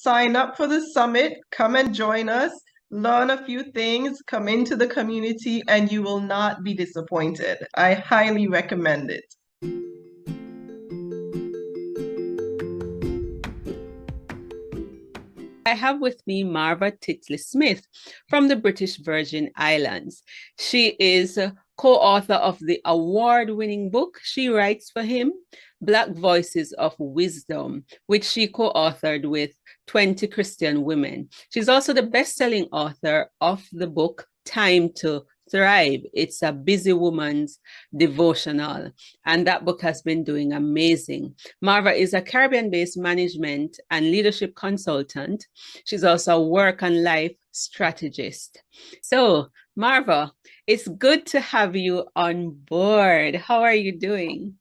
sign up for the summit, come and join us, learn a few things, come into the community, and you will not be disappointed. I highly recommend it. I have with me Marva Titley Smith from the British Virgin Islands. She is a co-author of the award-winning book she writes for him, Black Voices of Wisdom, which she co-authored with 20 Christian women. She's also the best-selling author of the book, Time to Thrive. It's a busy woman's devotional, and that book has been doing amazing. Marva is a Caribbean-based management and leadership consultant. She's also a work and life strategist. So, Marva, it's good to have you on board. How are you doing?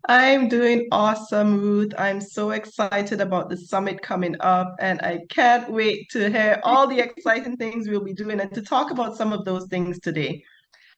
I'm doing awesome, Ruth. I'm so excited about the summit coming up, and I can't wait to hear all the exciting things we'll be doing and to talk about some of those things today.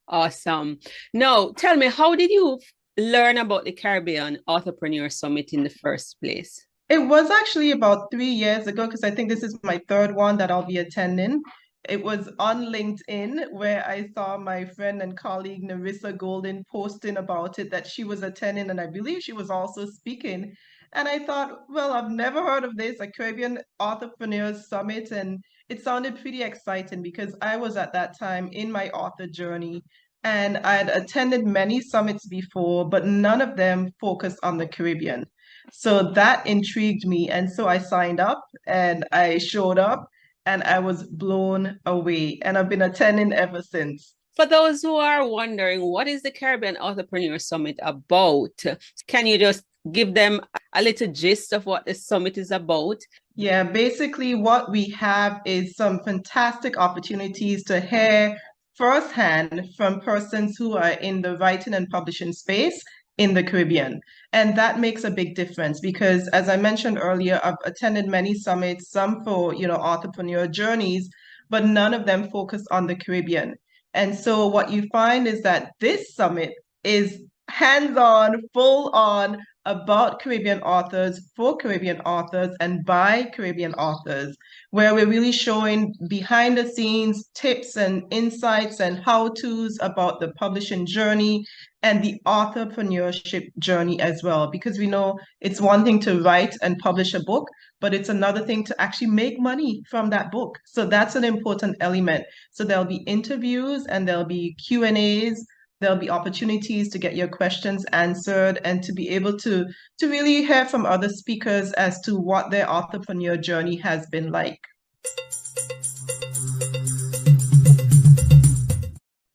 Awesome. Now, tell me, how did you learn about the Caribbean Authorpreneur Summit in the first place? It was actually about 3 years ago, because I think this is my third one that I'll be attending. It was on LinkedIn where I saw my friend and colleague Narissa Golden posting about it, that she was attending, and I believe she was also speaking. And I thought, well, I've never heard of this, a Caribbean Authorpreneur Summit, and it sounded pretty exciting because I was at that time in my author journey, and I had attended many summits before, but none of them focused on the Caribbean. So that intrigued me, and so I signed up and I showed up and I was blown away, and I've been attending ever since. For those who are wondering, what is the Caribbean Authorpreneur Summit about? Can you just give them a little gist of what the summit is about? Yeah, basically what we have is some fantastic opportunities to hear firsthand from persons who are in the writing and publishing space in the Caribbean. And that makes a big difference because, as I mentioned earlier, I've attended many summits, some for, entrepreneur journeys, but none of them focus on the Caribbean. And so what you find is that this summit is hands-on, full-on about Caribbean authors, for Caribbean authors, and by Caribbean authors, where we're really showing behind the scenes tips and insights and how-tos about the publishing journey and the authorpreneurship journey as well. Because we know it's one thing to write and publish a book, but it's another thing to actually make money from that book. So that's an important element. So there'll be interviews and there'll be Q&As. There'll be opportunities to get your questions answered and to be able to really hear from other speakers as to what their entrepreneur journey has been like.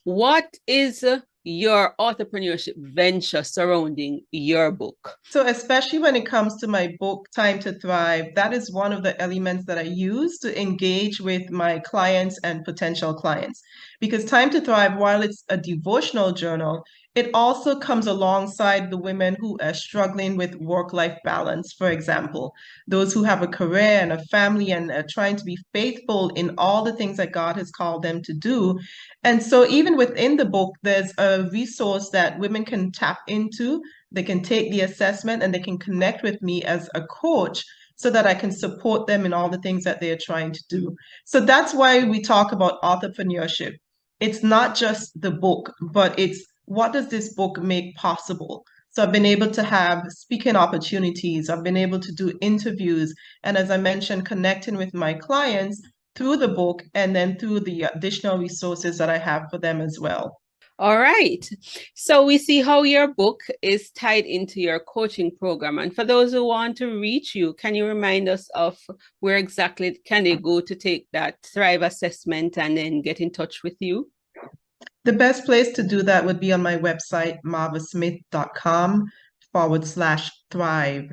What is your entrepreneurship venture surrounding your book? So especially when it comes to my book, Time to Thrive, that is one of the elements that I use to engage with my clients and potential clients. Because Time to Thrive, while it's a devotional journal, it also comes alongside the women who are struggling with work-life balance, for example, those who have a career and a family and are trying to be faithful in all the things that God has called them to do. And so even within the book, there's a resource that women can tap into. They can take the assessment and they can connect with me as a coach so that I can support them in all the things that they're trying to do. So that's why we talk about entrepreneurship. It's not just the book, but it's what does this book make possible? So I've been able to have speaking opportunities. I've been able to do interviews. And as I mentioned, connecting with my clients through the book and then through the additional resources that I have for them as well. All right. So we see how your book is tied into your coaching program. And for those who want to reach you, can you remind us of where exactly can they go to take that Thrive assessment and then get in touch with you? The best place to do that would be on my website, marvasmith.com/thrive.